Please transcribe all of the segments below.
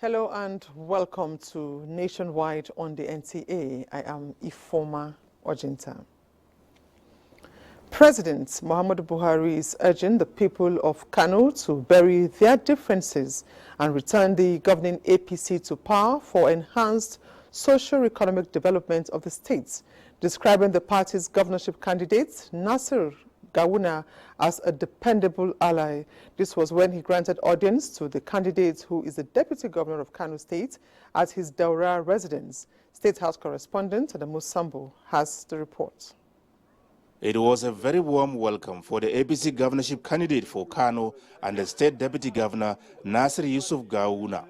Hello and welcome to Nationwide on the NTA. I am Ifoma Ojinta. President Muhammadu Buhari is urging the people of Kano to bury their differences and return the governing APC to power for enhanced socio-economic development of the state, describing the party's governorship candidate, Nasir Gawuna, as a dependable ally. This was when he granted audience to the candidate who is the Deputy Governor of Kano State at his Daura residence. State House correspondent Adamu Sambo has the report. It was a very warm welcome for the APC governorship candidate for Kano and the State Deputy Governor Nasir Yusuf Gawuna.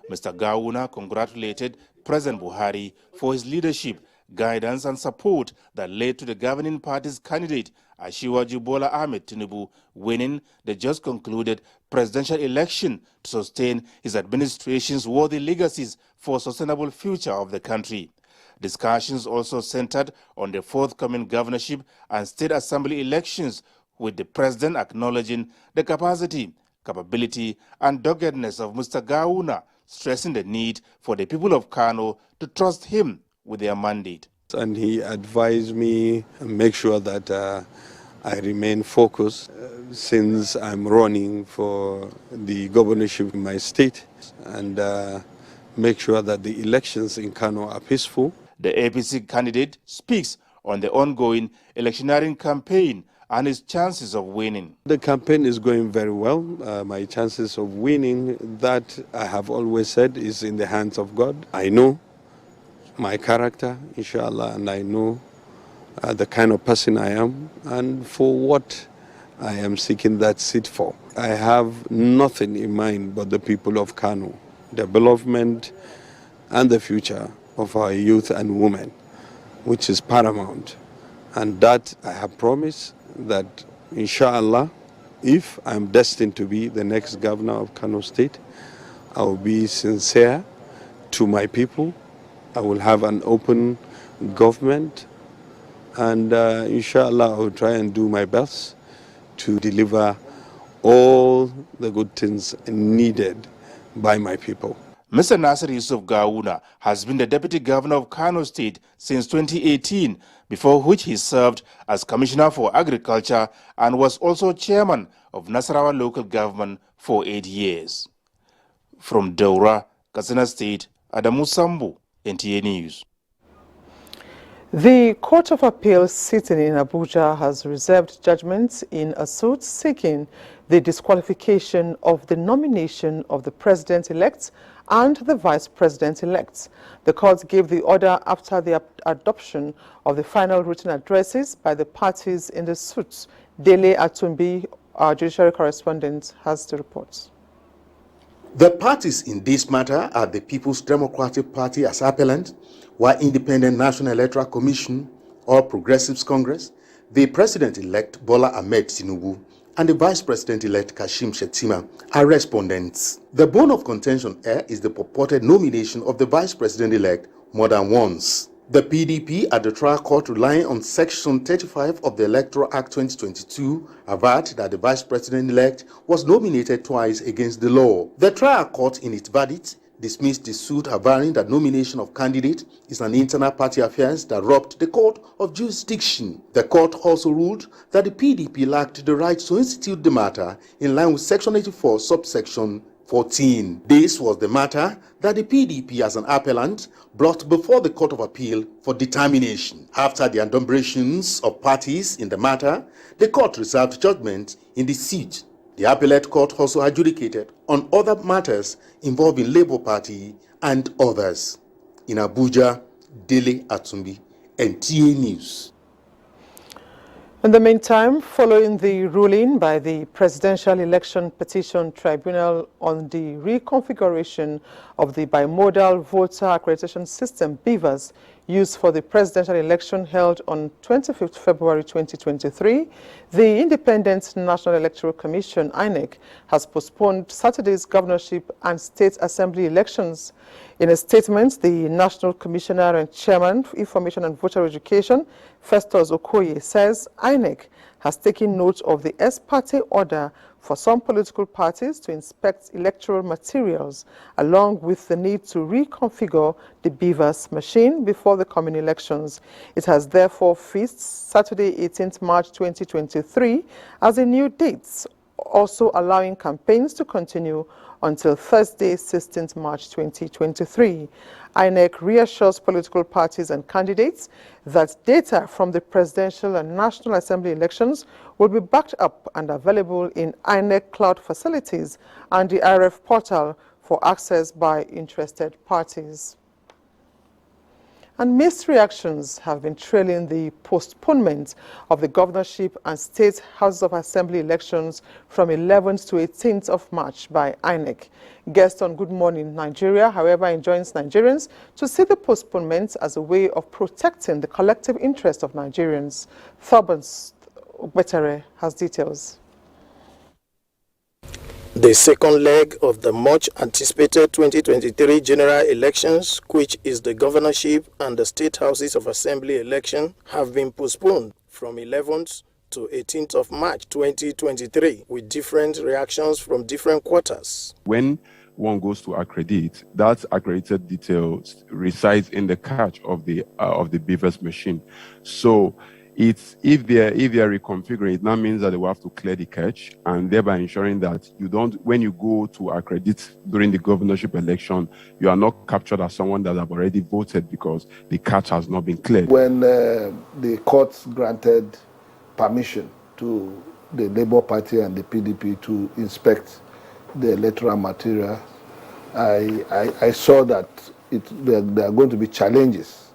Mr. Gawuna congratulated President Buhari for his leadership, guidance and support that led to the governing party's candidate Asiwaju Bola Ahmed Tinubu winning the just concluded presidential election to sustain his administration's worthy legacies for a sustainable future of the country. Discussions also centered on the forthcoming governorship and state assembly elections, with the president acknowledging the capacity, capability and doggedness of Mr. Gawuna, stressing the need for the people of Kano to trust him with their mandate. And he advised me make sure that I remain focused since I'm running for the governorship in my state, and make sure that the elections in Kano are peaceful. The APC candidate speaks on the ongoing electioneering campaign and his chances of winning. The campaign is going very well. My chances of winning, that I have always said, is in the hands of God. I know my character, inshallah, and I know the kind of person I am and for what I am seeking that seat for. I have nothing in mind but the people of Kano, development and the future of our youth and women, which is paramount. And that I have promised that, inshallah, if I'm destined to be the next governor of Kano State, I will be sincere to my people. I will have an open government, and inshallah I will try and do my best to deliver all the good things needed by my people. Mr. Nasir Yusuf Gawuna has been the Deputy Governor of Kano State since 2018, before which he served as Commissioner for Agriculture and was also Chairman of Nasarawa Local Government for 8 years. From Daura, Katsina State, Adamu Sambu, NTA News. The Court of Appeal sitting in Abuja has reserved judgment in a suit seeking the disqualification of the nomination of the President-elect and the Vice President-elect. The court gave the order after the adoption of the final written addresses by the parties in the suit. Dele Atumbi, our Judiciary correspondent, has the report. The parties in this matter are the People's Democratic Party as appellant, while Independent National Electoral Commission, All Progressives Congress, the President-elect Bola Ahmed Tinubu, and the Vice President-elect Kashim Shettima are respondents. The bone of contention here is the purported nomination of the Vice President-elect more than once. The PDP at the trial court, relying on Section 35 of the Electoral Act 2022, averred that the Vice President-elect was nominated twice against the law. The trial court, in its verdict, dismissed the suit, averring that nomination of candidate is an internal party affairs that robbed the court of jurisdiction. The court also ruled that the PDP lacked the right to institute the matter in line with Section 84, subsection 14. This was the matter that the PDP as an appellant brought before the Court of Appeal for determination. After the adumbrations of parties in the matter, the court reserved judgment in the suit The appellate court also adjudicated on other matters involving Labour Party and others. In Abuja, Dele Atumbi, NTA News. In the meantime, following the ruling by the Presidential Election Petition Tribunal on the reconfiguration of the bimodal voter accreditation system, BVAS, used for the presidential election held on 25th February 2023, the Independent National Electoral Commission, INEC, has postponed Saturday's governorship and state assembly elections. In a statement, the National Commissioner and Chairman for Information and Voter Education, Festus Okoye, says INEC has taken note of the ex parte order for some political parties to inspect electoral materials, along with the need to reconfigure the BVAS machine before the coming elections. It has therefore fixed Saturday, 18th March 2023 as a new date, also allowing campaigns to continue until Thursday, 16th March 2023. INEC reassures political parties and candidates that data from the presidential and National Assembly elections will be backed up and available in INEC cloud facilities and the IRF portal for access by interested parties. And mixed reactions have been trailing the postponement of the governorship and state houses of assembly elections from 11th to 18th of March by INEC. Guest on Good Morning Nigeria, however, enjoins Nigerians to see the postponement as a way of protecting the collective interest of Nigerians. Thobans Betere has details. The second leg of the much-anticipated 2023 general elections, which is the governorship and the state houses of assembly election, have been postponed from 11th to 18th of March 2023, with different reactions from different quarters. When one goes to accredit, that accredited details resides in the cache of the BVAS machine. So it's if they're reconfiguring, it now means that they will have to clear the cache, and thereby ensuring that you don't, when you go to accredit during the governorship election, you are not captured as someone that have already voted because the cache has not been cleared. When the courts granted permission to the Labour Party and the PDP to inspect the electoral material, I saw that there are going to be challenges,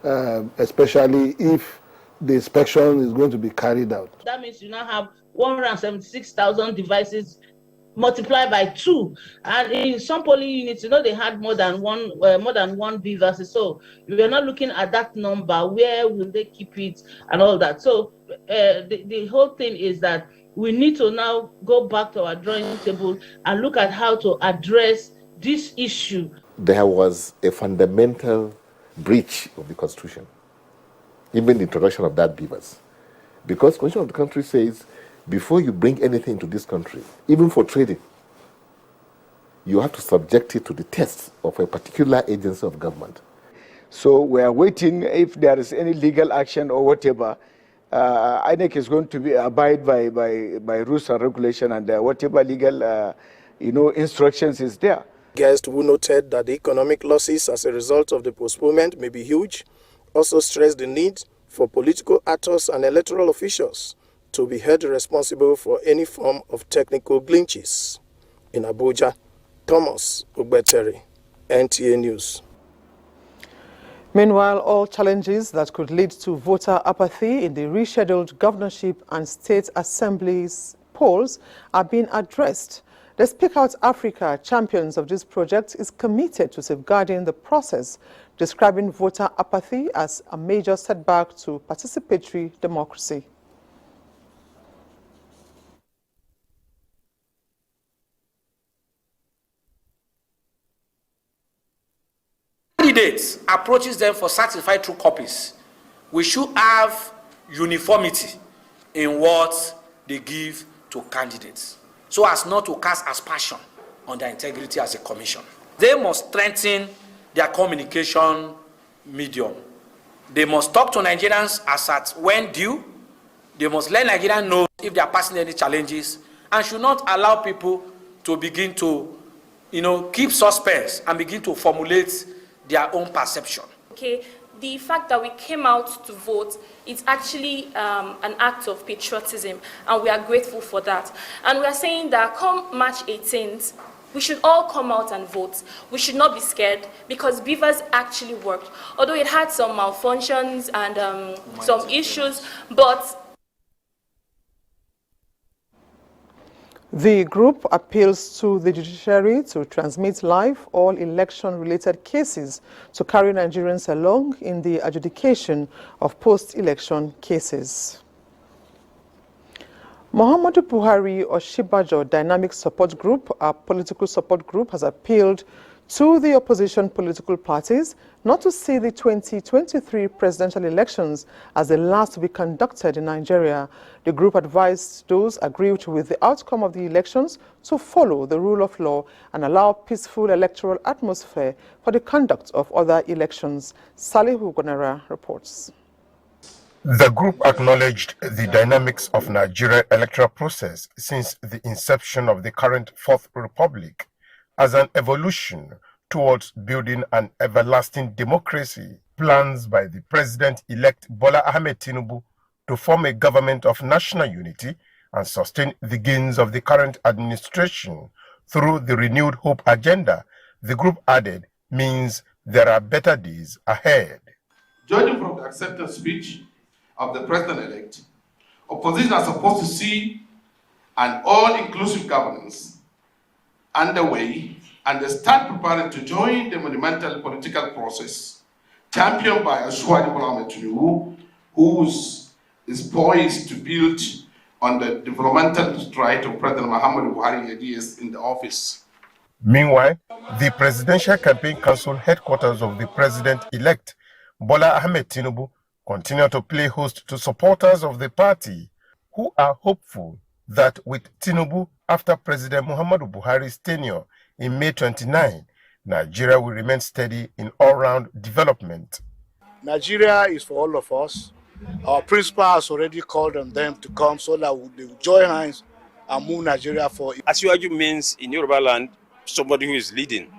especially if the inspection is going to be carried out. That means you now have 176,000 devices multiplied by 2, and in some polling units, they had more than one BVAS. So we are not looking at that number. Where will they keep it and all that? So the whole thing is that we need to now go back to our drawing table and look at how to address this issue. There was a fundamental breach of the Constitution, even the introduction of that BVAS. Because the Constitution of the country says, before you bring anything into this country, even for trading, you have to subject it to the tests of a particular agency of government. So we are waiting if there is any legal action or whatever. INEC is going to abide by rules and regulation, and whatever legal instructions is there. Guest who noted that the economic losses as a result of the postponement may be huge also stressed the need for political actors and electoral officials to be held responsible for any form of technical glitches. In Abuja, Thomas Ugbeteri, NTA News. Meanwhile, all challenges that could lead to voter apathy in the rescheduled governorship and state assemblies polls are being addressed. The Speak Out Africa, champions of this project, is committed to safeguarding the process, describing voter apathy as a major setback to participatory democracy. Candidates approaches them for certified true copies. We should have uniformity in what they give to candidates, so as not to cast aspersion on their integrity as a commission. They must strengthen their communication medium. They must talk to Nigerians as at when due. They must let Nigerians know if they are passing any challenges, and should not allow people to begin to, keep suspense and begin to formulate their own perception. Okay, the fact that we came out to vote, it's actually an act of patriotism, and we are grateful for that. And we are saying that come March 18th, we should all come out and vote. We should not be scared, because beavers actually worked. Although it had some malfunctions and some issues, but the group appeals to the judiciary to transmit live all election-related cases to carry Nigerians along in the adjudication of post-election cases. Muhammadu Buhari Oshibajo Dynamic Support Group, a political support group, has appealed to the opposition political parties not to see the 2023 presidential elections as the last to be conducted in Nigeria. The group advised those aggrieved with the outcome of the elections to follow the rule of law and allow peaceful electoral atmosphere for the conduct of other elections. Salihu Gonara reports. The group acknowledged the dynamics of Nigerian electoral process since the inception of the current Fourth Republic as an evolution towards building an everlasting democracy. Plans by the President-elect Bola Ahmed Tinubu to form a government of national unity and sustain the gains of the current administration through the renewed hope agenda, the group added, means there are better days ahead. Judging from the acceptance speech of the President-elect, opposition are supposed to see an all-inclusive governance underway, and they start preparing to join the monumental political process championed by Ashwani Bola Ahmed Tinubu, who is poised to build on the developmental stride of President Muhammadu Buhari years in the office. Meanwhile, the Presidential Campaign Council headquarters of the President-elect Bola Ahmed Tinubu continue to play host to supporters of the party who are hopeful that with Tinubu after President Muhammadu Buhari's tenure in May 29, Nigeria will remain steady in all-round development. Nigeria is for all of us. Our principal has already called on them to come so that they will join hands and move Nigeria forward. Asiwaju means in Yoruba land, somebody who is leading.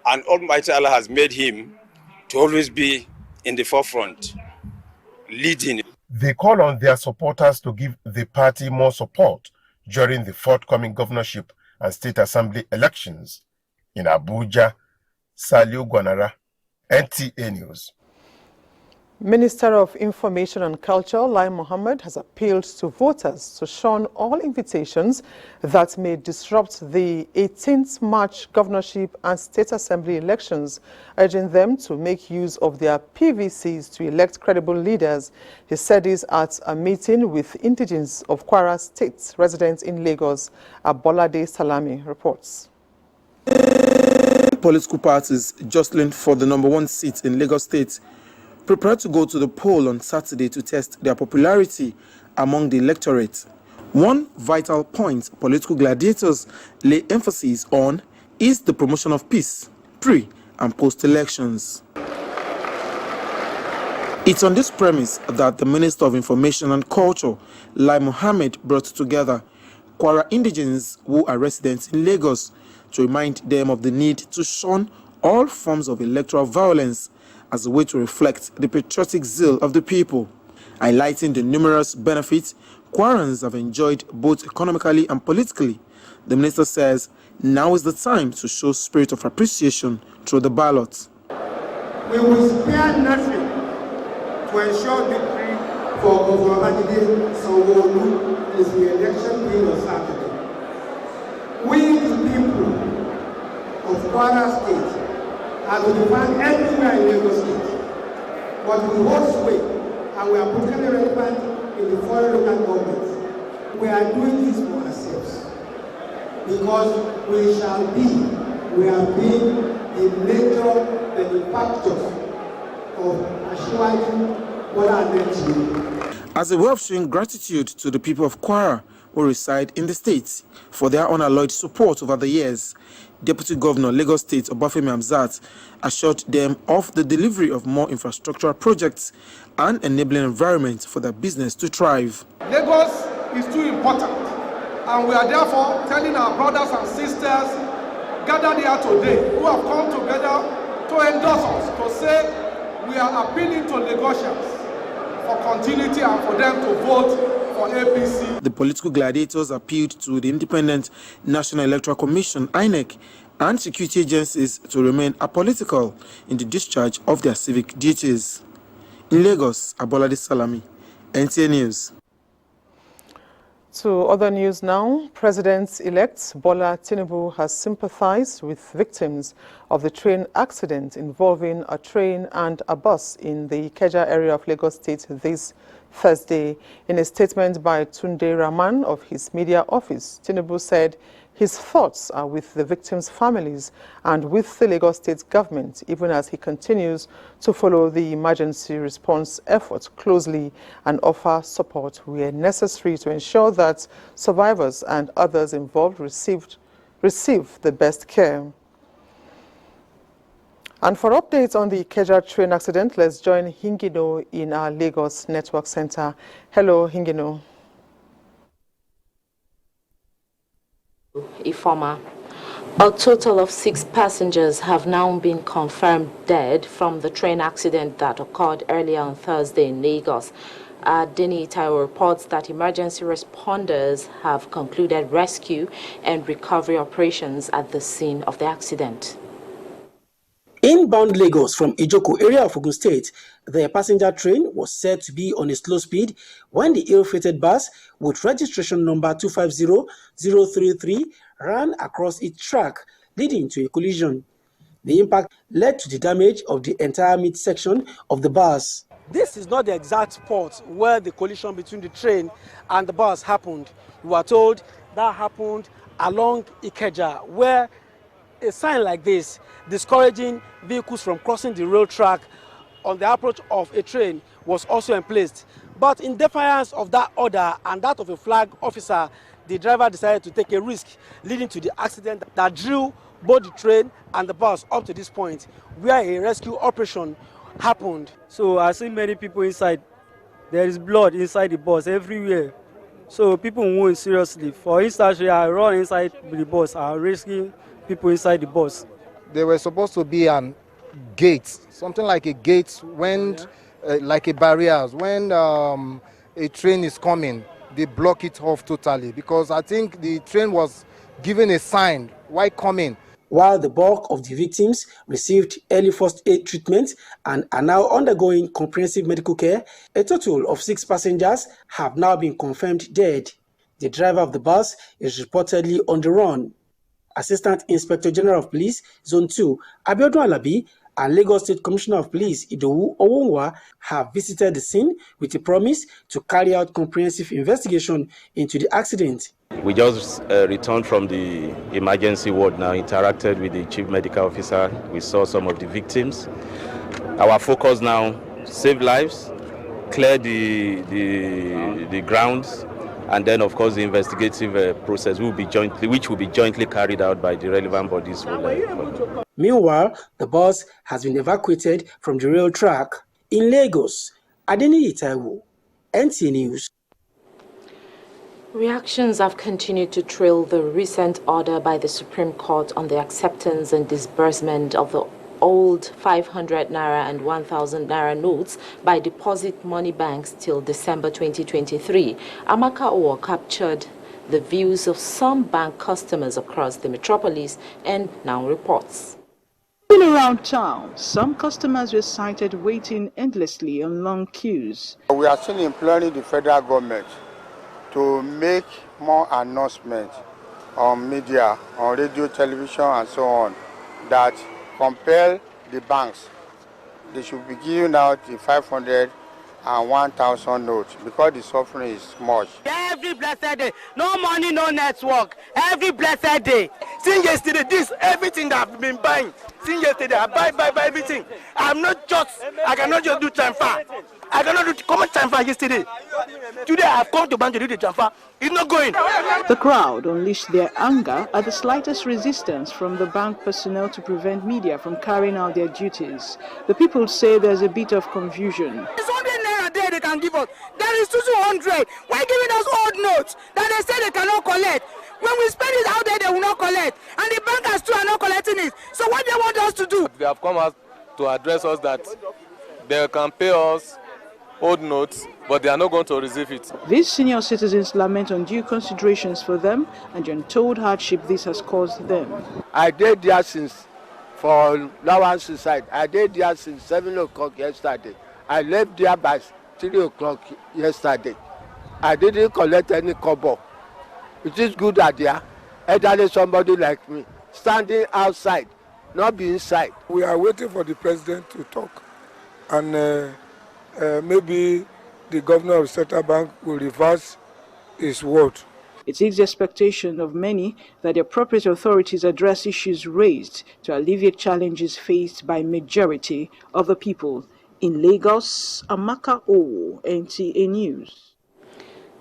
And Almighty Allah has made him to always be in the forefront, leading. They call on their supporters to give the party more support during the forthcoming governorship and state assembly elections. In Abuja, Saliu Gwanara, NTA News. Minister of Information and Culture, Lai Mohammed, has appealed to voters to shun all invitations that may disrupt the 18th March governorship and state assembly elections, urging them to make use of their PVCs to elect credible leaders. He said this at a meeting with indigents of Kwara State residents in Lagos. Abolade Salami reports. Political parties jostling for the #1 seat in Lagos State prepared to go to the poll on Saturday to test their popularity among the electorate. One vital point political gladiators lay emphasis on is the promotion of peace, pre- and post-elections. It's on this premise that the Minister of Information and Culture, Lai Mohammed, brought together Kwara indigents who are residents in Lagos to remind them of the need to shun all forms of electoral violence as a way to reflect the patriotic zeal of the people. Highlighting the numerous benefits Kwarans have enjoyed both economically and politically, the minister says now is the time to show spirit of appreciation through the ballot. We will spare nothing to ensure victory for Governor Sanwo-Olu is the election day on Saturday. We, the people of Kwara State, are to be found everywhere in Lagos State, but we hold sway and we are politically relevant in the foreign local governments. We are doing this for ourselves because we have been the major benefactors of Ashwani Bola Ahmed Tinubu. As a way of showing gratitude to the people of Kwara who reside in the state for their unalloyed support over the years, Deputy Governor Lagos State Obafemi Hamzat assured them of the delivery of more infrastructural projects and enabling environment for their business to thrive. Lagos is too important, and we are therefore telling our brothers and sisters gathered here today who have come together to endorse us, to say we are appealing to Lagosians for continuity and for them to vote for APC. The political gladiators appealed to the Independent National Electoral Commission, INEC, and security agencies to remain apolitical in the discharge of their civic duties. In Lagos, Abolade Salami, NTA News. To other news now, President-elect Bola Tinubu has sympathized with victims of the train accident involving a train and a bus in the Ikeja area of Lagos State this Thursday. In a statement by Tunde Rahman of his media office, Tinubu said his thoughts are with the victims' families and with the Lagos State government, even as he continues to follow the emergency response efforts closely and offer support where necessary to ensure that survivors and others involved receive the best care. And for updates on the Ikeja train accident, let's join Hingino in our Lagos Network Center. Hello, Hingino. Ifoma. A total of 6 passengers have now been confirmed dead from the train accident that occurred earlier on Thursday in Lagos. Deni Taiwo reports that emergency responders have concluded rescue and recovery operations at the scene of the accident. Inbound Lagos from Ijoko area of Ogun State, the passenger train was said to be on a slow speed when the ill-fated bus with registration number 250033 ran across its track, leading to a collision. The impact led to the damage of the entire midsection of the bus. This is not the exact spot where the collision between the train and the bus happened. We were told that happened along Ikeja, where a sign like this discouraging vehicles from crossing the rail track on the approach of a train was also emplaced. But in defiance of that order and that of a flag officer, the driver decided to take a risk, leading to the accident that drew both the train and the bus up to this point, where a rescue operation happened. So I see many people inside. There is blood inside the bus everywhere. So people wound seriously. For instance, I run inside the bus and rescue people inside the bus. There was supposed to be a gate, something like a gate when, like a barrier. When a train is coming, they block it off totally because I think the train was given a sign while coming. While the bulk of the victims received early first aid treatment and are now undergoing comprehensive medical care, a total of 6 passengers have now been confirmed dead. The driver of the bus is reportedly on the run. Assistant Inspector General of Police, Zone 2, Abiodun Alabi, and Lagos State Commissioner of Police, Idowu Owonwa, have visited the scene with a promise to carry out comprehensive investigation into the accident. We just returned from the emergency ward now, interacted with the Chief Medical Officer. We saw some of the victims. Our focus now, save lives, clear the grounds, and then, of course, the investigative process which will be jointly carried out by the relevant bodies. Meanwhile, the bus has been evacuated from the rail track. In Lagos, Deni Taiwo, NTA News. Reactions have continued to trail the recent order by the Supreme Court on the acceptance and disbursement of the old 500 naira and 1,000 naira notes by deposit money banks till December 2023. Amaka Owo captured the views of some bank customers across the metropolis and now reports. Around town, some customers were sighted waiting endlessly on long queues. We are still imploring the federal government to make more announcements on media, on radio, television, and so on, that compel the banks. They should be giving out the 500 and 1,000 notes because the suffering is much. Every blessed day, no money, no network. Every blessed day. Since yesterday, everything that I've been buying. Since yesterday, I buy everything. I cannot just do transfer. I cannot do common transfer yesterday. Today I've come to bank to do the transfer. It's not going. The crowd unleashed their anger at the slightest resistance from the bank personnel to prevent media from carrying out their duties. The people say there's a bit of confusion. It's 100 naira a day they can give us. There is 200. Why giving us old notes that they say they cannot collect? When we spend it out there, they will not collect. And the bankers too are not collecting it. So what they want us to do? They have come out to address us that They can pay us old notes, but they are not going to receive it. These senior citizens lament undue considerations for them and the untold hardship this has caused them. I did there since, for Lawrence side, I did there since 7 o'clock yesterday. I left there by 3 o'clock yesterday. I didn't collect any kobo. It is good idea, elderly somebody like me, standing outside, not be inside. We are waiting for the president to talk, and maybe the governor of Central Bank will reverse his word. It is the expectation of many that the appropriate authorities address issues raised to alleviate challenges faced by majority of the people. In Lagos, Amaka O, NTA News.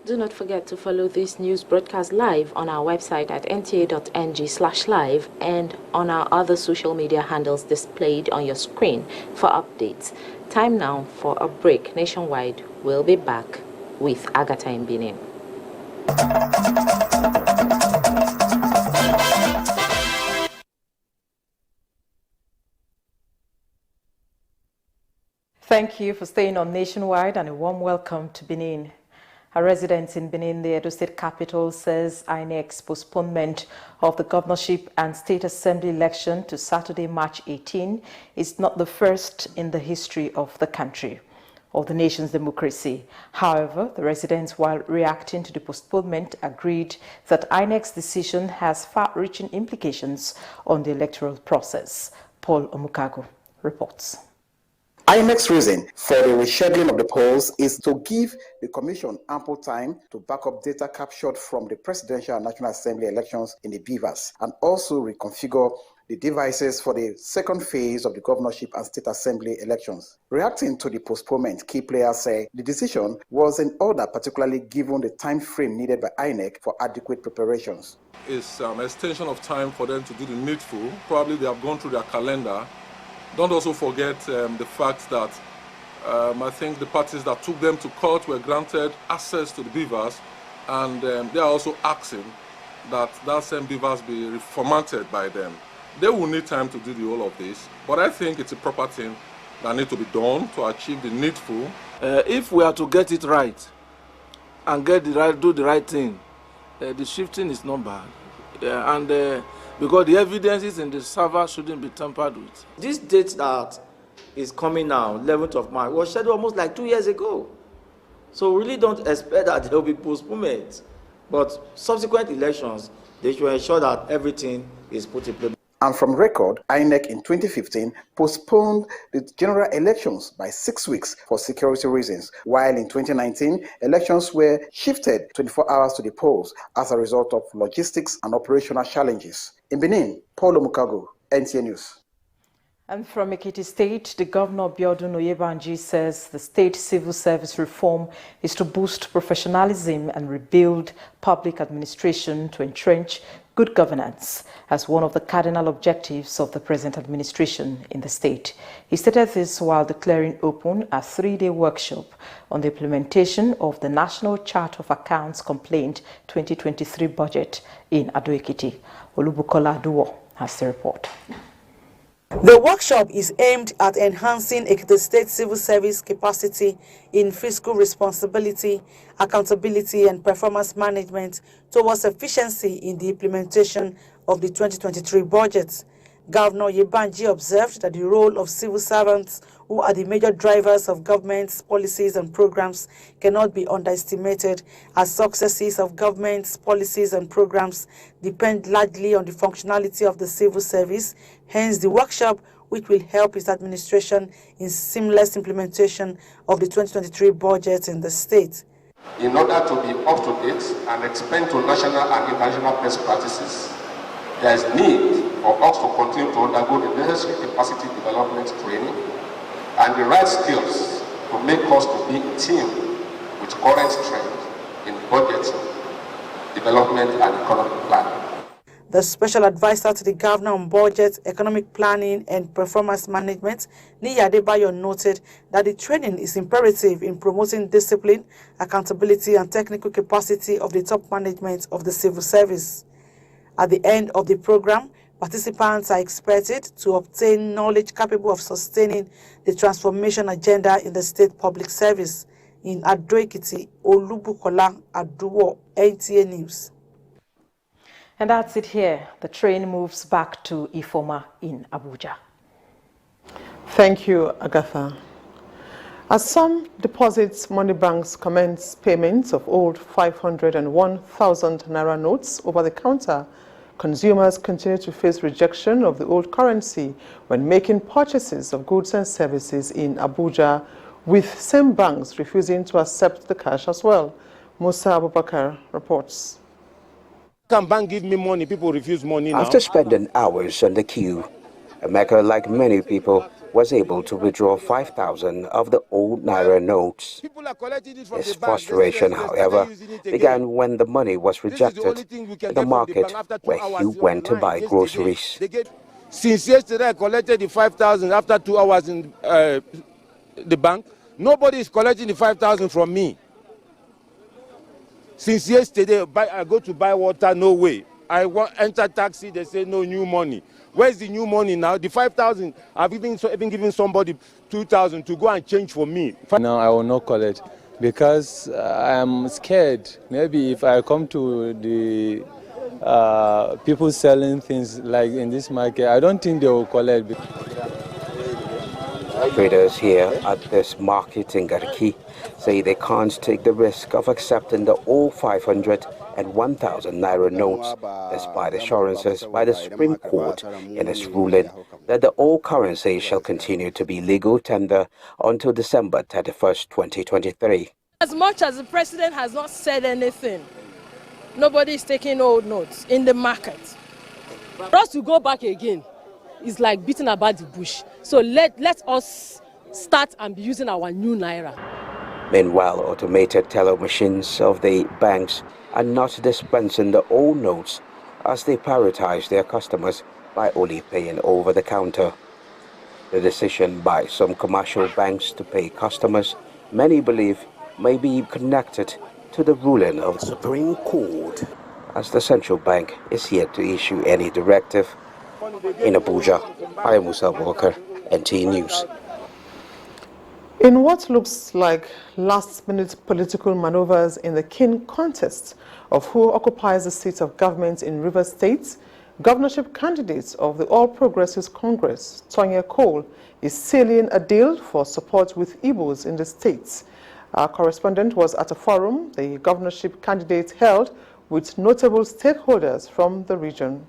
Do not forget to follow this news broadcast live on our website at nta.ng/live and on our other social media handles displayed on your screen for updates. Time now for a break. Nationwide, we'll be back with Agatha in Benin. Thank you for staying on Nationwide and a warm welcome to Benin. A resident in Benin, the Edo State capital, says INEC's postponement of the governorship and state assembly election to Saturday, March 18 is not the first in the history of the country, of the nation's democracy. However, the residents, while reacting to the postponement, agreed that INEC's decision has far-reaching implications on the electoral process. Paul Omukago reports. INEC's reason for the rescheduling of the polls is to give the Commission ample time to back up data captured from the Presidential and National Assembly elections in the BVAS and also reconfigure the devices for the second phase of the governorship and state assembly elections. Reacting to the postponement, key players say the decision was in order, particularly given the time frame needed by INEC for adequate preparations. It's an extension of time for them to do the needful. Probably they have gone through their calendar. Don't also forget the fact that I think the parties that took them to court were granted access to the BVAS, and they are also asking that that same BVAS be reformatted by them. They will need time to do the whole of this, but I think it's a proper thing that needs to be done to achieve the needful. If we are to get it right and do the right thing, the shifting is not bad, because the evidences in the server shouldn't be tampered with. This date that is coming now, 11th of March, was scheduled almost like 2 years ago. So we really don't expect that there will be postponement. But subsequent elections, they should ensure that everything is put in place. And from record, INEC in 2015 postponed the general elections by 6 weeks for security reasons, while in 2019, elections were shifted 24 hours to the polls as a result of logistics and operational challenges. In Benin, Paul Omukago, NTA News. And from Ekiti State, the Governor Biodun Oyebanji says the state civil service reform is to boost professionalism and rebuild public administration to entrench good governance as one of the cardinal objectives of the present administration in the state. He stated this while declaring open a 3-day workshop on the implementation of the National Chart of Accounts Complaint 2023 budget in Ado Ekiti. Olubukola Aduwo has the report. The workshop is aimed at enhancing Ekiti State civil service capacity in fiscal responsibility, accountability, and performance management towards efficiency in the implementation of the 2023 budget. Governor Yebanji observed that the role of civil servants, who are the major drivers of government's policies and programs, cannot be underestimated, as successes of government's policies and programs depend largely on the functionality of the civil service. Hence, the workshop, which will help its administration in seamless implementation of the 2023 budget in the state. In order to be up to date and expand to national and international best practices, there is need for us to continue to undergo the necessary capacity development training and the right skills to make us to be in tune with current trends in budgeting, development, and economic planning. The special advisor to the governor on budget, economic planning, and performance management, Niyi Adebayo, noted that the training is imperative in promoting discipline, accountability, and technical capacity of the top management of the civil service. At the end of the program, Participants are expected to obtain knowledge capable of sustaining the transformation agenda in the state public service. In Ekiti, Olubukola Aduwo, NTA News. And that's it here. The train moves back to Ifoma in Abuja. Thank you, Agatha. As some deposits money banks commence payments of old 500 and 1,000 naira notes over the counter, consumers continue to face rejection of the old currency when making purchases of goods and services in Abuja, with same banks refusing to accept the cash as well. Musa Abubakar reports. Can bank give me money? People refuse money now. After spending hours on the queue, Emeka, like many people, was able to withdraw 5,000 of the old naira notes. His frustration, however, began when the money was rejected in the market where he went to buy groceries. Since yesterday, I collected the 5,000 after 2 hours in the bank. Nobody is collecting the 5,000 from me. Since yesterday, I go to buy water, no way. I enter taxi, they say no new money. Where's the new money now? The 5,000, I've even given somebody 2,000 to go and change for me. No, I will not collect because I'm scared. Maybe if I come to the people selling things like in this market, I don't think they will collect. Traders here at this market in Ekiti say they can't take the risk of accepting the old 500 and 1,000 naira notes, despite assurances by the Supreme Court in its ruling that the old currency shall continue to be legal tender until December 31st, 2023. As much as the president has not said anything, nobody is taking old notes in the market. For us to go back again is like beating about the bush. So let us start and be using our new naira. Meanwhile, automated teller machines of the banks are not dispensing the old notes as they prioritize their customers by only paying over the counter. The decision by some commercial banks to pay customers, many believe, may be connected to the ruling of the Supreme Court, as the central bank is yet to issue any directive. In Abuja, I am Musa Walker, NTA News. In what looks like last-minute political maneuvers in the keen contest of who occupies the seat of government in Rivers State, governorship candidate of the All Progressives Congress, Tonya Cole, is sealing a deal for support with Igbos in the state. Our correspondent was at a forum the governorship candidate held with notable stakeholders from the region.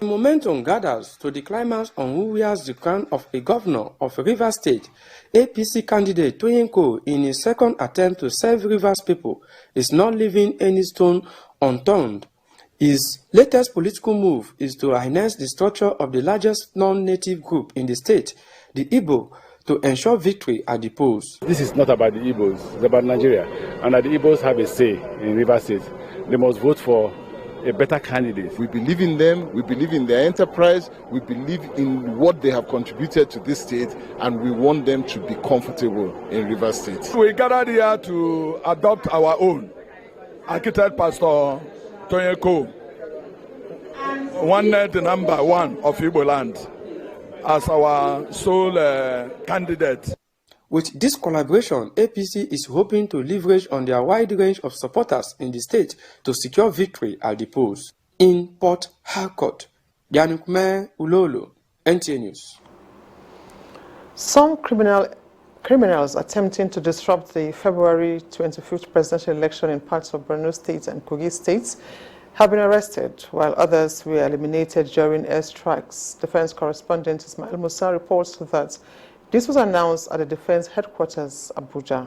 Momentum gathers to the climax on who wears the crown of a governor of Rivers State. APC candidate Tonya Cole, in his second attempt to serve Rivers people, is not leaving any stone unturned. His latest political move is to harness the structure of the largest non-native group in the state, the Igbo, to ensure victory at the polls. This is not about the Igbos, it's about Nigeria. And that the Igbos have a say in Rivers State. They must vote for a better candidate. We believe in them, we believe in their enterprise, we believe in what they have contributed to this state, and we want them to be comfortable in Rivers State. We gathered here to adopt our own architect Pastor Tonya Cole, the number one of Igbo land, as our sole candidate. With this collaboration, APC is hoping to leverage on their wide range of supporters in the state to secure victory at the polls. In Port Harcourt, Yanukme Ulolo, NTA News. Some criminals attempting to disrupt the February 25th presidential election in parts of Borno State and Kogi states have been arrested, while others were eliminated during airstrikes. Defense correspondent Ismail Musa reports that this was announced at the Defense Headquarters, Abuja.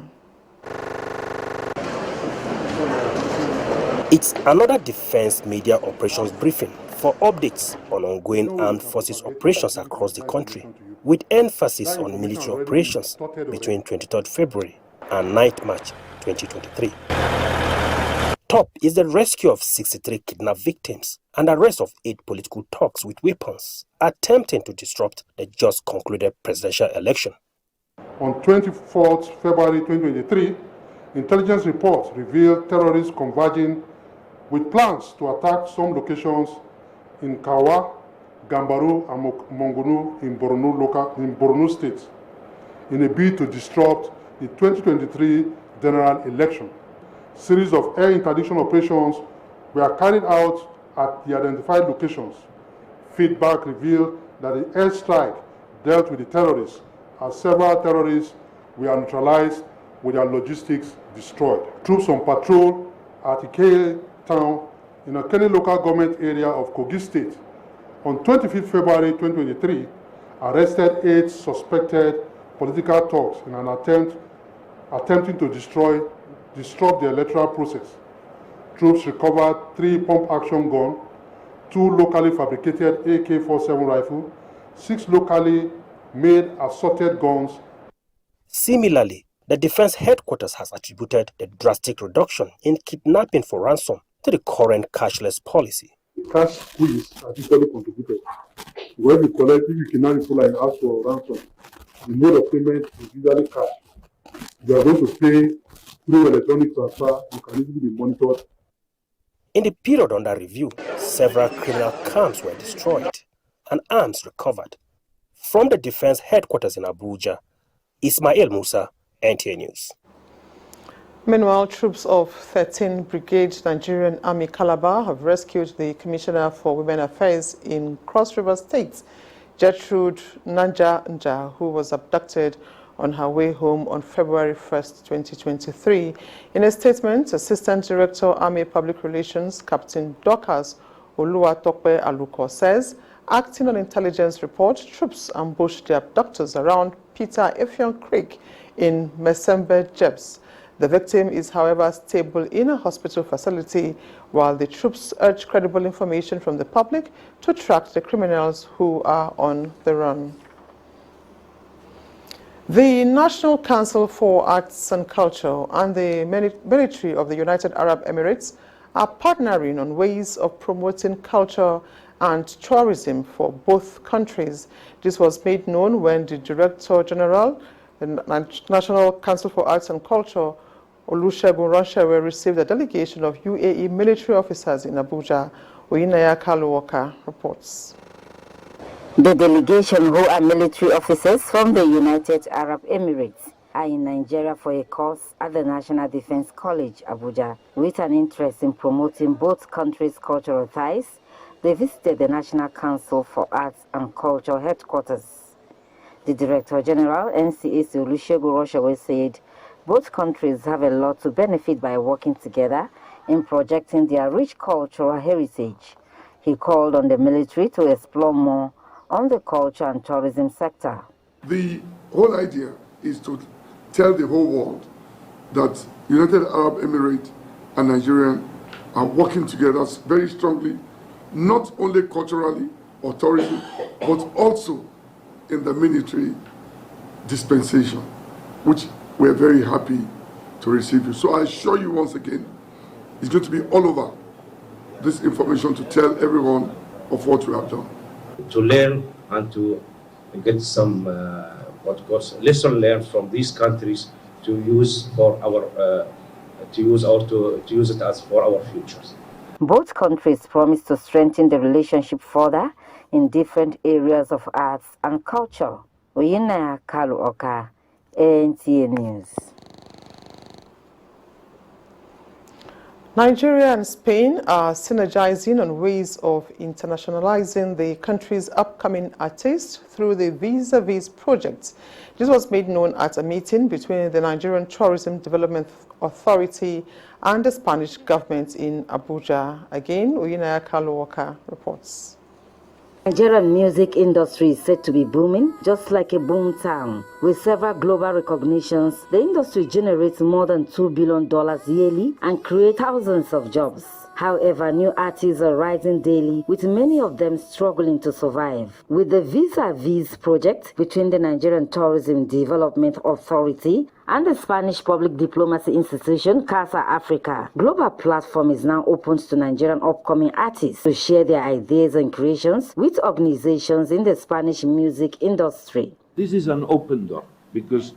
It's another Defense Media Operations briefing for updates on ongoing armed forces operations across the country, with emphasis on military operations between 23rd February and 9th March 2023. Top is the rescue of 63 kidnapped victims and arrest of 8 political thugs with weapons attempting to disrupt the just concluded presidential election. On 24th February 2023, intelligence reports revealed terrorists converging with plans to attack some locations in Kawa, Gambaru, and Mongunu in Borno State, in a bid to disrupt the 2023 general election. Series of air interdiction operations were carried out at the identified locations. Feedback revealed that the airstrike dealt with the terrorists, as several terrorists were neutralized with their logistics destroyed. Troops on patrol at Ekiti town in a Kano local government area of Kogi State on 25th February 2023 arrested 8 suspected political thugs in an attempting to disrupt the electoral process. Troops recovered 3 pump-action guns, 2 locally fabricated AK-47 rifles, 6 locally made assorted guns. Similarly, the Defense Headquarters has attributed the drastic reduction in kidnapping for ransom to the current cashless policy. The cash squeeze has equally contributed. When you collect, if you cannot people and ask for ransom, the mode of payment is usually cash. You are going to pay through electronic transfer, you can easily be monitored. In the period under review, several criminal camps were destroyed and arms recovered. From the Defense Headquarters in Abuja, Ismail Musa, NTA News. Meanwhile, troops of 13th Brigade Nigerian Army Calabar have rescued the Commissioner for Women Affairs in Cross River State, Gertrude Nanja, who was abducted on her way home on February 1st, 2023. In a statement, Assistant Director, Army Public Relations, Captain Dorcas Oluwatope Aluko says, acting on intelligence report, troops ambushed the abductors around Peter Effiong Creek in Mesembe, Jebs. The victim is, however, stable in a hospital facility, while the troops urge credible information from the public to track the criminals who are on the run. The National Council for Arts and Culture and the military of the United Arab Emirates are partnering on ways of promoting culture and tourism for both countries. This was made known when the Director General, the National Council for Arts and Culture, Olusegun Ronshewe, received a delegation of UAE military officers in Abuja. Oyinaya Kaluoka reports. The delegation, who are military officers from the United Arab Emirates, are in Nigeria for a course at the National Defense College, Abuja. With an interest in promoting both countries' cultural ties, they visited the National Council for Arts and Culture headquarters. The Director General, NTA Olusegun Ronshewe, said both countries have a lot to benefit by working together in projecting their rich cultural heritage. He called on the military to explore more on the culture and tourism sector. The whole idea is to tell the whole world that United Arab Emirates and Nigeria are working together very strongly, not only culturally or tourism, but also in the military dispensation, which we're very happy to receive you. So I assure you once again, it's going to be all over this information to tell everyone of what we have done. To learn and to get some lesson learned from these countries to use for our to use it as for our futures. Both countries promise to strengthen the relationship further in different areas of arts and culture. Oyinaya Kaluoka, NTA News. Nigeria and Spain are synergizing on ways of internationalizing the country's upcoming artists through the Vis-a-Vis project. This was made known at a meeting between the Nigerian Tourism Development Authority and the Spanish government in Abuja. Again, Oyinaya Kaluoka reports. Nigerian music industry is said to be booming, just like a boom town. With several global recognitions, the industry generates more than $2 billion yearly and creates thousands of jobs. However, new artists are rising daily, with many of them struggling to survive. With the Vis-a-Vis project between the Nigerian Tourism Development Authority and the Spanish Public Diplomacy Institution, CASA Africa, global platform is now open to Nigerian upcoming artists to share their ideas and creations with organizations in the Spanish music industry. This is an open door because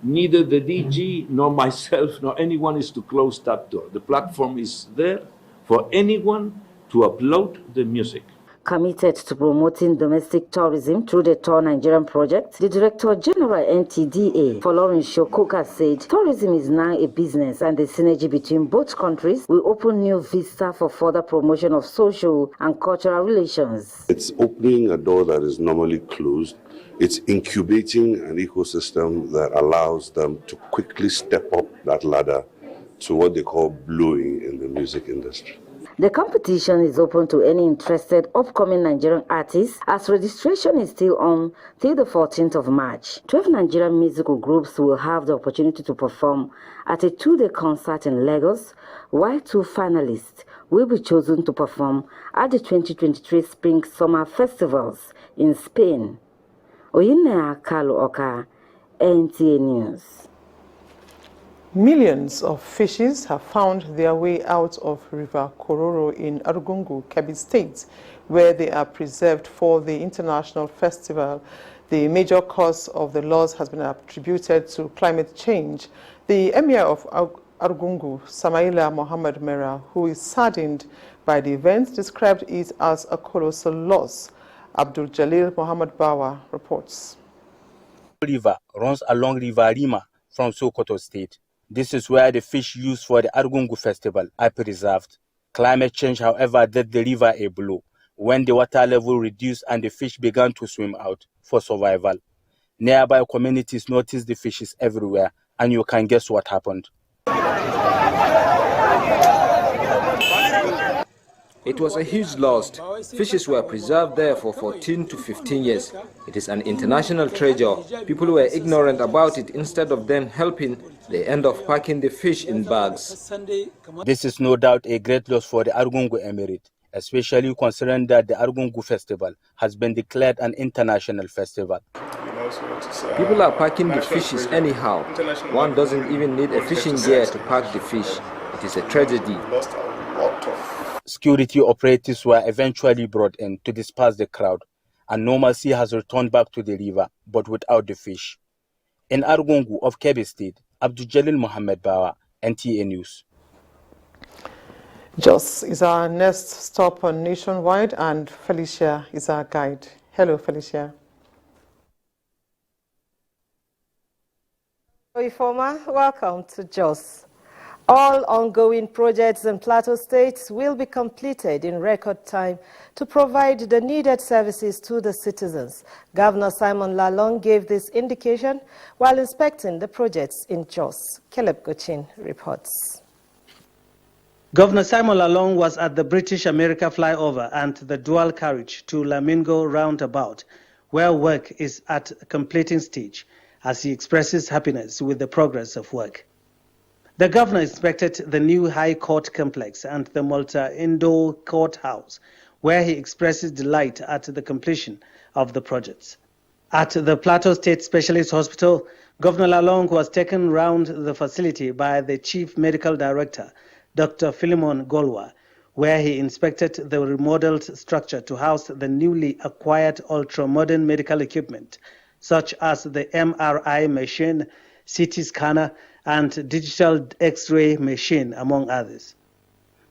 neither the DG nor myself nor anyone is to close that door. The platform is there for anyone to upload the music. Committed to promoting domestic tourism through the Tour Nigerian project, the Director General NTA, Folorin Shokoka, said tourism is now a business and the synergy between both countries will open new vistas for further promotion of social and cultural relations. It's opening a door that is normally closed. It's incubating an ecosystem that allows them to quickly step up that ladder to what they call blowing in the music industry. The competition is open to any interested upcoming Nigerian artists as registration is still on till the 14th of March. 12 Nigerian musical groups will have the opportunity to perform at a 2-day concert in Lagos, while 2 finalists will be chosen to perform at the 2023 Spring-Summer Festivals in Spain. Oyinna Kalu Oka, NTA News. Millions of fishes have found their way out of River Kororo in Arungu, Kebbi State, where they are preserved for the international festival. The major cause of the loss has been attributed to climate change. The Emir of Arungu, Samaila Mohammed Mera, who is saddened by the event, described it as a colossal loss. Abdul Jalil Mohammed Bawa reports. The river runs along River Rima from Sokoto State. This is where the fish used for the Arungu festival are preserved. Climate change, however, did the river a blow when the water level reduced and the fish began to swim out for survival. Nearby communities noticed the fishes everywhere, and you can guess what happened. It was a huge loss. Fishes were preserved there for 14 to 15 years. It is an international treasure. People were ignorant about it. Instead of them helping, they end up packing the fish in bags. This is no doubt a great loss for the Arungu Emirate, especially considering that the Arungu festival has been declared an international festival. People are packing the fishes anyhow. One doesn't even need a fishing gear to pack the fish. It is a tragedy. Security operatives were eventually brought in to disperse the crowd, and normalcy has returned back to the river, but without the fish. In Arungu of Kebbi State, Abdul Jalil Mohammed Bawa, NTA News. Jos is our next stop on Nationwide, and Felicia is our guide. Hello, Felicia. Ifoma, welcome to Jos. All ongoing projects in Plateau State will be completed in record time to provide the needed services to the citizens. Governor Simon Lalong gave this indication while inspecting the projects in Jos. Caleb Gochin reports. Governor Simon Lalong was at the British America flyover and the dual carriage to Lamingo roundabout, where work is at a completing stage, as he expresses happiness with the progress of work. The governor inspected the new High Court complex and the multi-indoor courthouse, where he expresses delight at the completion of the projects. At the Plateau State Specialist Hospital, Governor Lalong was taken round the facility by the Chief Medical Director, Dr. Philemon Golwa, where he inspected the remodeled structure to house the newly acquired ultra-modern medical equipment, such as the MRI machine, CT scanner, and digital X-ray machine, among others.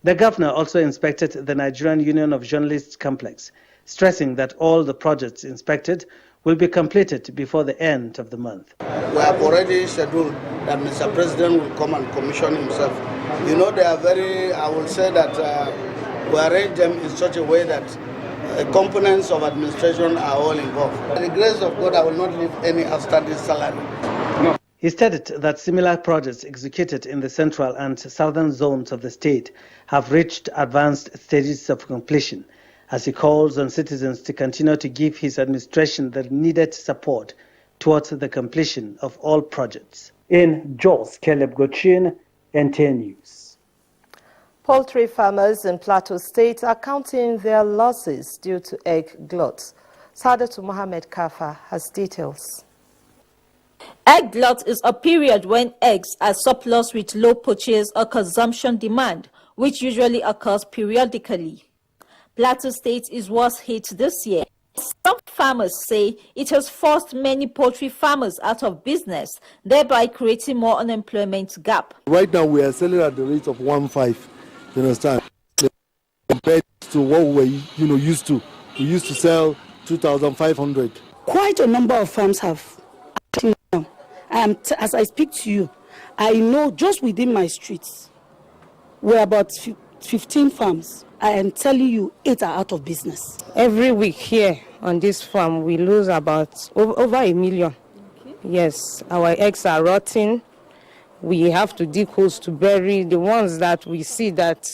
The governor also inspected the Nigerian Union of Journalists complex, stressing that all the projects inspected will be completed before the end of the month. We have already scheduled that Mr. President will come and commission himself. You know, they are very, I will say that we arrange them in such a way that components of administration are all involved. By the grace of God, I will not leave any outstanding salary. No. He stated that similar projects executed in the central and southern zones of the state have reached advanced stages of completion, as he calls on citizens to continue to give his administration the needed support towards the completion of all projects. In Jos, Caleb Gochin, NTA News. Poultry farmers in Plateau State are counting their losses due to egg glut. Sadatu Mohammed Kafa has details. Egg glut is a period when eggs are surplus with low purchase or consumption demand, which usually occurs periodically. Plateau State is worse hit this year. Some farmers say it has forced many poultry farmers out of business, thereby creating more unemployment gap. Right now we are selling at the rate of 1.5, you understand, compared to what we were used to we used to sell 2,500. Quite a number of farms have. As I speak to you, I know just within my streets, we're about 15 farms. I am telling you, 8 are out of business. Every week here on this farm, we lose about over 1 million. Okay. Yes, our eggs are rotting. We have to dig holes to bury the ones that we see that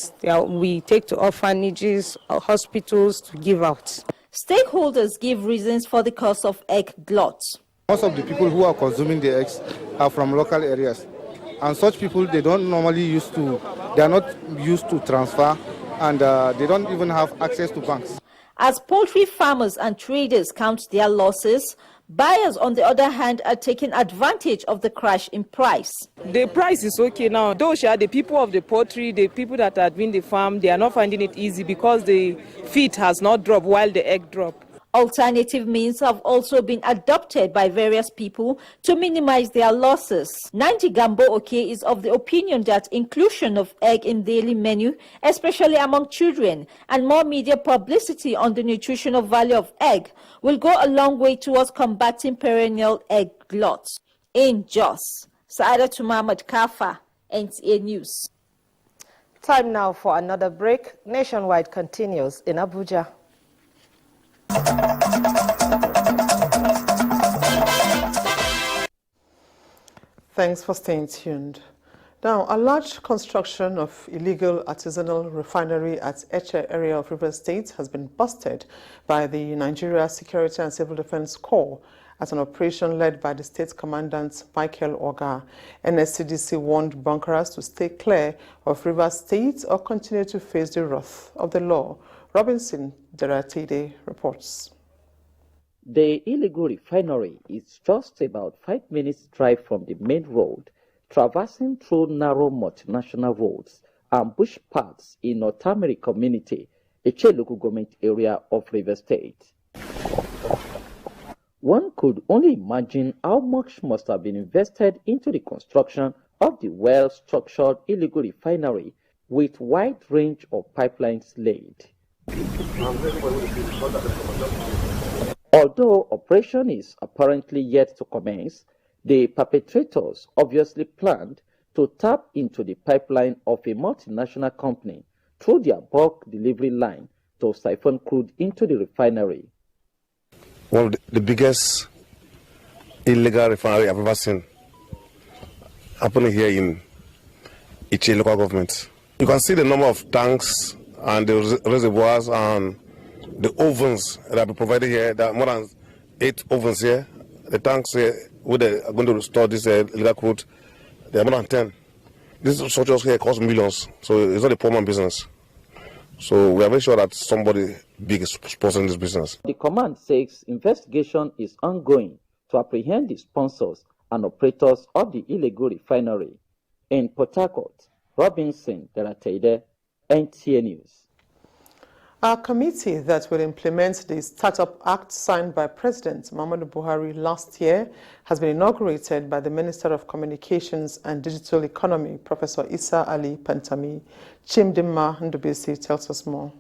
we take to orphanages or hospitals to give out. Stakeholders give reasons for the cause of egg glut. Most of the people who are consuming the eggs are from local areas, and such people they are not used to transfer, and they don't even have access to banks. As poultry farmers and traders count their losses, buyers, on the other hand, are taking advantage of the crash in price. The price is okay now. Those are the people of the poultry, the people that are doing the farm, they are not finding it easy because the feed has not dropped while the egg drop. Alternative means have also been adopted by various people to minimize their losses. Nanji Gambo Oke is of the opinion that inclusion of egg in daily menu, especially among children, and more media publicity on the nutritional value of egg will go a long way towards combating perennial egg glut. In Jos, Saadatu Muhammad Kafa, NTA News. Time now for another break. Nationwide continues in Abuja. Thanks for staying tuned. Now, a large construction of illegal artisanal refinery at Ekiti area of Rivers State has been busted by the Nigeria Security and Civil Defense Corps at an operation led by the state commandant Michael Oga. NSCDC warned bunkerers to stay clear of Rivers State or continue to face the wrath of the law. Robinson Deratide reports. The illegal refinery is just about 5 minutes drive from the main road, traversing through narrow multinational roads and bush paths in Otamiri community, a local government area of Rivers State. One could only imagine how much must have been invested into the construction of the well-structured illegal refinery with wide range of pipelines laid. Although operation is apparently yet to commence, the perpetrators obviously planned to tap into the pipeline of a multinational company through their bulk delivery line to siphon crude into the refinery. One of the biggest illegal refinery I've ever seen happening here in Ekiti local government. You can see the number of tanks and the reservoirs and the ovens that have been provided here. There are more than 8 ovens here. The tanks here, where they are going to store this illegal crude, there are more than 10. These structures here cost millions, so it's not a poor man business. So we are very sure that somebody big is sponsoring this business. The command says investigation is ongoing to apprehend the sponsors and operators of the illegal refinery. In Port Harcourt, Robinson Deratide, NTA News. A committee that will implement the Startup Act signed by President Muhammadu Buhari last year has been inaugurated by the Minister of Communications and Digital Economy, Professor Isa Ali Pantami. Chimdima Ndubisi tells us more.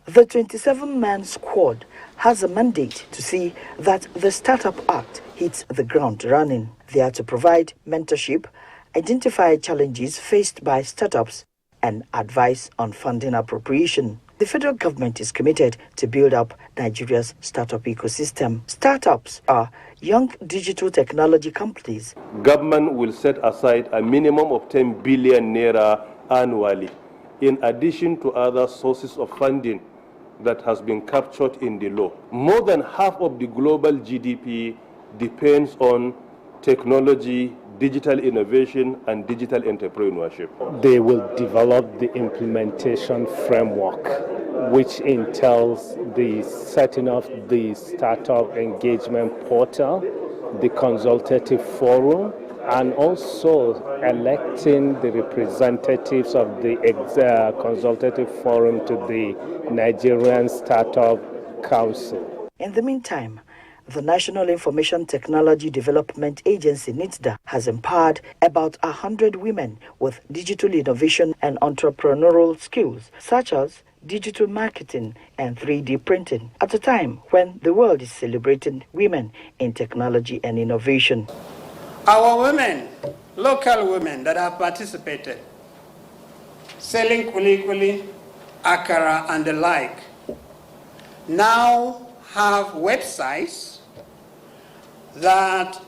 The 27-man squad has a mandate to see that the Startup Act hits the ground running. They are to provide mentorship, identify challenges faced by startups, and advice on funding appropriation. The federal government is committed to build up Nigeria's startup ecosystem. Startups are young digital technology companies. Government will set aside a minimum of 10 billion naira annually, in addition to other sources of funding that has been captured in the law. More than half of the global GDP depends on technology, digital innovation, and digital entrepreneurship. They will develop the implementation framework, which entails the setting up the startup engagement portal, the consultative forum, and also electing the representatives of the consultative forum to the Nigerian Startup Council. In the meantime, The National Information Technology Development Agency, NITDA, has empowered about 100 women with digital innovation and entrepreneurial skills, such as digital marketing and 3D printing, at a time when the world is celebrating women in technology and innovation. Our women, local women that have participated, selling kuli-kuli, akara, and the like, now have websites that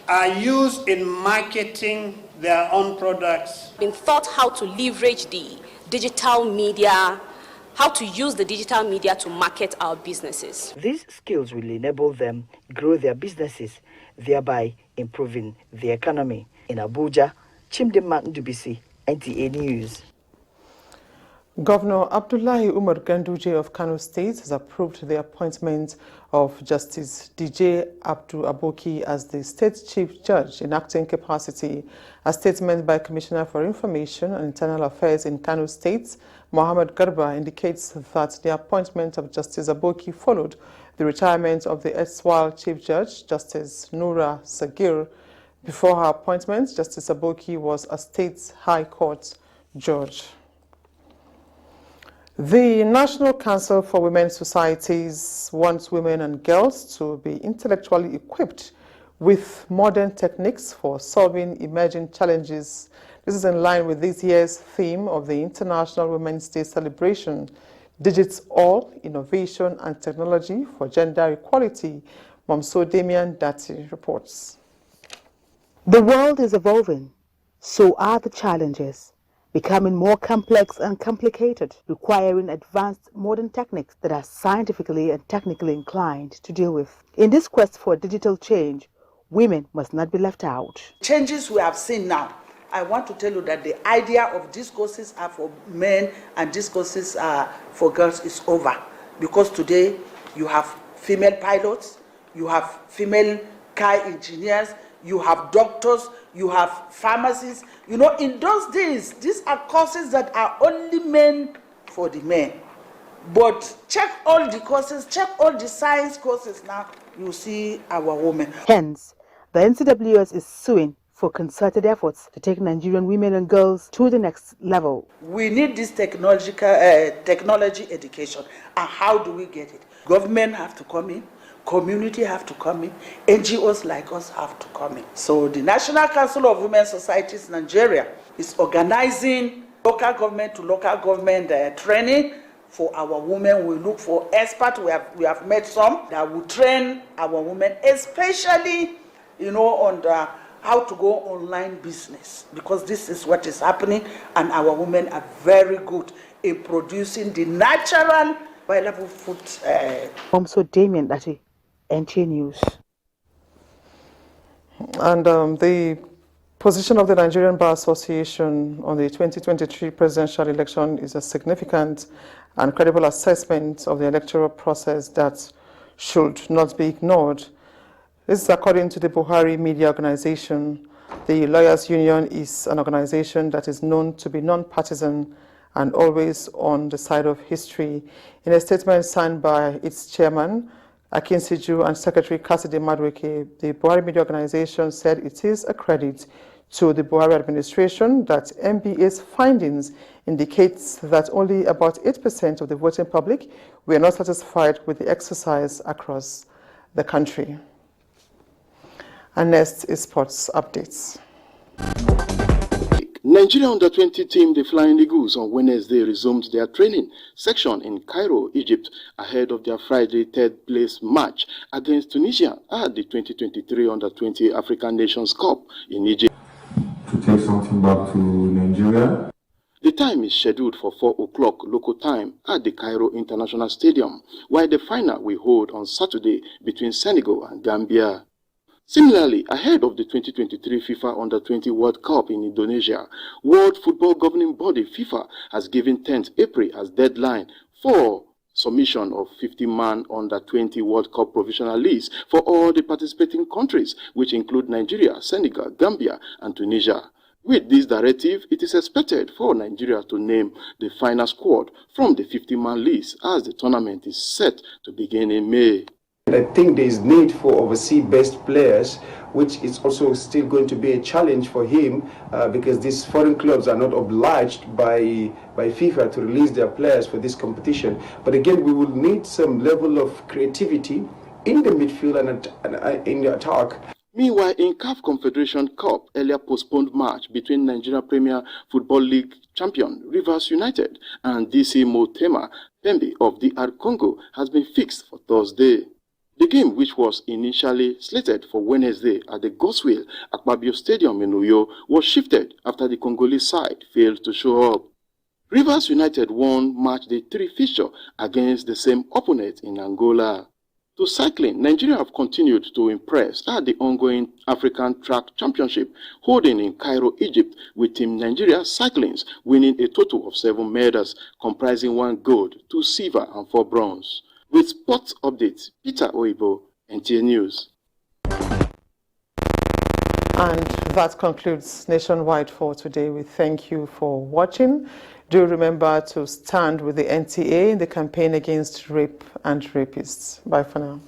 are used in marketing their own products. Been thought how to leverage the digital media, how to use the digital media to market our businesses. These skills will enable them grow their businesses, thereby improving the economy. In Abuja, Chimdema Ndubisi, NTA News. Governor Abdullahi Umar Ganduje of Kano State has approved the appointment of Justice DJ Abdu Aboki as the State Chief Judge in acting capacity. A statement by Commissioner for Information and Internal Affairs in Kano State, Mohammed Garba, indicates that the appointment of Justice Aboki followed the retirement of the erstwhile Chief Judge, Justice Noura Sagir. Before her appointment, Justice Aboki was a State High Court judge. The National Council for Women's Societies wants women and girls to be intellectually equipped with modern techniques for solving emerging challenges. This is in line with this year's theme of the International Women's Day celebration, Digits All, Innovation and Technology for Gender Equality. Momso Damian Dati reports. The world is evolving, so are the challenges, becoming more complex and complicated, requiring advanced modern techniques that are scientifically and technically inclined to deal with. In this quest for digital change, women must not be left out. Changes we have seen now, I want to tell you that the idea of these courses are for men and these courses are for girls is over. Because today you have female pilots, you have female car engineers, you have doctors, you have pharmacists. You know, in those days, these are courses that are only meant for the men. But check all the courses, check all the science courses now, you see our women. Hence, the NCWS is suing for concerted efforts to take Nigerian women and girls to the next level. We need this technology education. And how do we get it? Government have to come in. Community have to come in, NGOs like us have to come in. So the National Council of Women's Societies Nigeria is organizing local government to local government training for our women. We look for experts. We have met some that will train our women, especially, you know, on how to go online business, because this is what is happening, and our women are very good in producing the natural, viable food. So Damien Dati, NTA News. And the position of the Nigerian Bar Association on the 2023 presidential election is a significant and credible assessment of the electoral process that should not be ignored. This is according to the Buhari Media Organization. The Lawyers Union is an organization that is known to be non-partisan and always on the side of history. In a statement signed by its chairman, Akin Siju, and Secretary Cassidy Madweke, the Buhari Media Organization said it is a credit to the Buhari administration that MBA's findings indicates that only about 8% of the voting public were not satisfied with the exercise across the country. And next is sports updates. Nigeria under-20 team, the Flying Eagles, on Wednesday resumed their training section in Cairo, Egypt, ahead of their Friday third-place match against Tunisia at the 2023 under-20 African Nations Cup in Egypt. To take something back to Nigeria. The time is scheduled for 4 o'clock local time at the Cairo International Stadium, while the final will hold on Saturday between Senegal and Gambia. Similarly, ahead of the 2023 FIFA Under-20 World Cup in Indonesia, World Football Governing Body FIFA has given 10th April as deadline for submission of 50-man Under-20 World Cup provisional list for all the participating countries, which include Nigeria, Senegal, Gambia, and Tunisia. With this directive, it is expected for Nigeria to name the final squad from the 50-man list as the tournament is set to begin in May. I think there is need for overseas-based players, which is also still going to be a challenge for him because these foreign clubs are not obliged by FIFA to release their players for this competition. But again, we will need some level of creativity in the midfield and in the attack. Meanwhile, in CAF Confederation Cup, earlier postponed match between Nigeria Premier Football League champion Rivers United and DC Motema Pembe of the Arungu has been fixed for Thursday. The game, which was initially slated for Wednesday at the Goswell Akpabio Stadium in Uyo, was shifted after the Congolese side failed to show up. Rivers United won match day 3 fixture against the same opponent in Angola. To cycling, Nigeria have continued to impress at the ongoing African Track Championship holding in Cairo, Egypt, with Team Nigeria Cyclings winning a total of 7 medals, comprising 1 gold, 2 silver and 4 bronze. With sports updates, Peter Oibo, NTA News. And that concludes Nationwide for today. We thank you for watching. Do remember to stand with the NTA in the campaign against rape and rapists. Bye for now.